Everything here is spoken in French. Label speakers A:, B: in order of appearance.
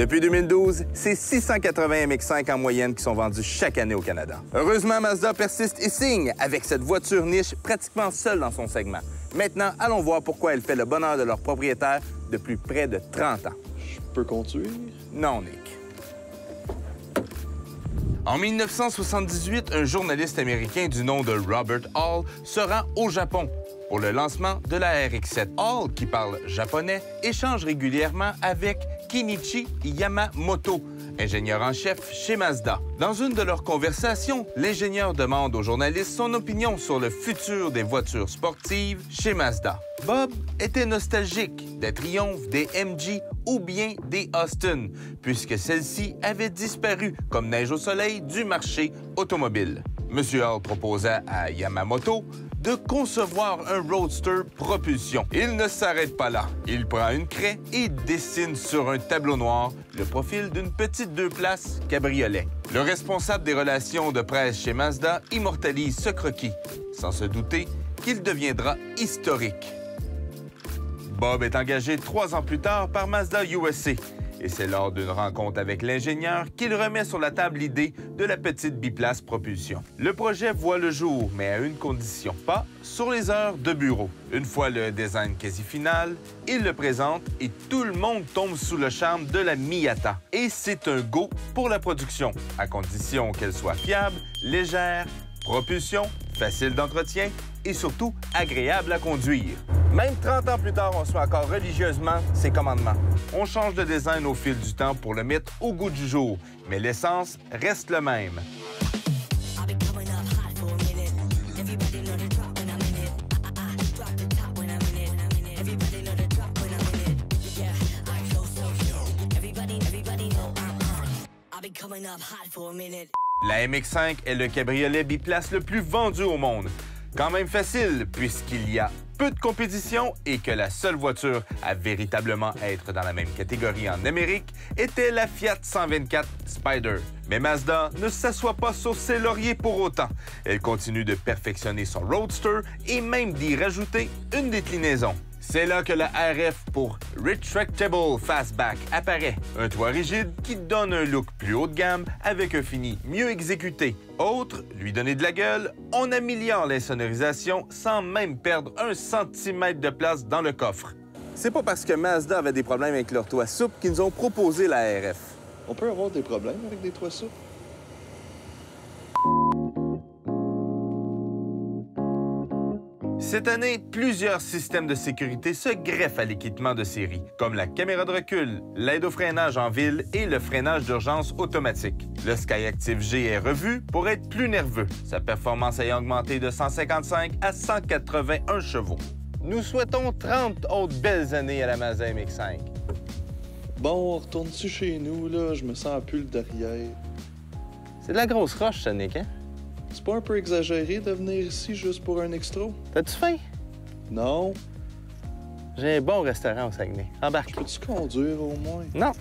A: Depuis 2012, c'est 680 MX-5 en moyenne qui sont vendus chaque année au Canada. Heureusement, Mazda persiste et signe avec cette voiture niche pratiquement seule dans son segment. Maintenant, allons voir pourquoi elle fait le bonheur de leurs propriétaires depuis près de 30 ans.
B: Je peux conduire?
A: Non, Nick. En 1978, un journaliste américain du nom de Robert Hall se rend au Japon pour le lancement de la RX-7. Hall, qui parle japonais, échange régulièrement avec Kenichi Yamamoto, ingénieur en chef chez Mazda. Dans une de leurs conversations, l'ingénieur demande au journaliste son opinion sur le futur des voitures sportives chez Mazda. Bob était nostalgique des Triumph, des MG ou bien des Austin, puisque celles-ci avaient disparu comme neige au soleil du marché automobile. M. Hall proposa à Yamamoto de concevoir un roadster propulsion. Il ne s'arrête pas là. Il prend une craie et dessine sur un tableau noir le profil d'une petite 2 places cabriolet. Le responsable des relations de presse chez Mazda immortalise ce croquis, sans se douter qu'il deviendra historique. Bob est engagé 3 ans plus tard par Mazda USA. Et c'est lors d'une rencontre avec l'ingénieur qu'il remet sur la table l'idée de la petite biplace propulsion. Le projet voit le jour, mais à une condition, pas sur les heures de bureau. Une fois le design quasi final, il le présente et tout le monde tombe sous le charme de la Miata. Et c'est un go pour la production, à condition qu'elle soit fiable, légère, propulsion, facile d'entretien et surtout agréable à conduire. Même 30 ans plus tard, on suit encore religieusement ses commandements. On change de design au fil du temps pour le mettre au goût du jour, mais l'essence reste le même. La MX-5 est le cabriolet biplace le plus vendu au monde. Quand même facile, puisqu'il y a peu de compétition et que la seule voiture à véritablement être dans la même catégorie en Amérique était la Fiat 124 Spider. Mais Mazda ne s'assoit pas sur ses lauriers pour autant. Elle continue de perfectionner son Roadster et même d'y rajouter une déclinaison. C'est là que la RF pour Retractable Fastback apparaît. Un toit rigide qui donne un look plus haut de gamme avec un fini mieux exécuté. Autre, lui donner de la gueule, on améliore l'insonorisation sans même perdre 1 centimètre de place dans le coffre. C'est pas parce que Mazda avait des problèmes avec leur toit souple qu'ils nous ont proposé la RF.
B: On peut avoir des problèmes avec des toits souples?
A: Cette année, plusieurs systèmes de sécurité se greffent à l'équipement de série, comme la caméra de recul, l'aide au freinage en ville et le freinage d'urgence automatique. Le Skyactiv G est revu pour être plus nerveux, sa performance ayant augmenté de 155 à 181 chevaux. Nous souhaitons 30 autres belles années à la Mazda MX-5.
B: Bon, on retourne-tu chez nous, là? Je me sens un pull derrière.
A: C'est de la grosse roche, ça, Nick, hein?
B: C'est pas un peu exagéré de venir ici juste pour un extra?
A: T'as-tu faim?
B: Non.
A: J'ai un bon restaurant au Saguenay. Embarque.
B: Peux-tu conduire au moins?
A: Non.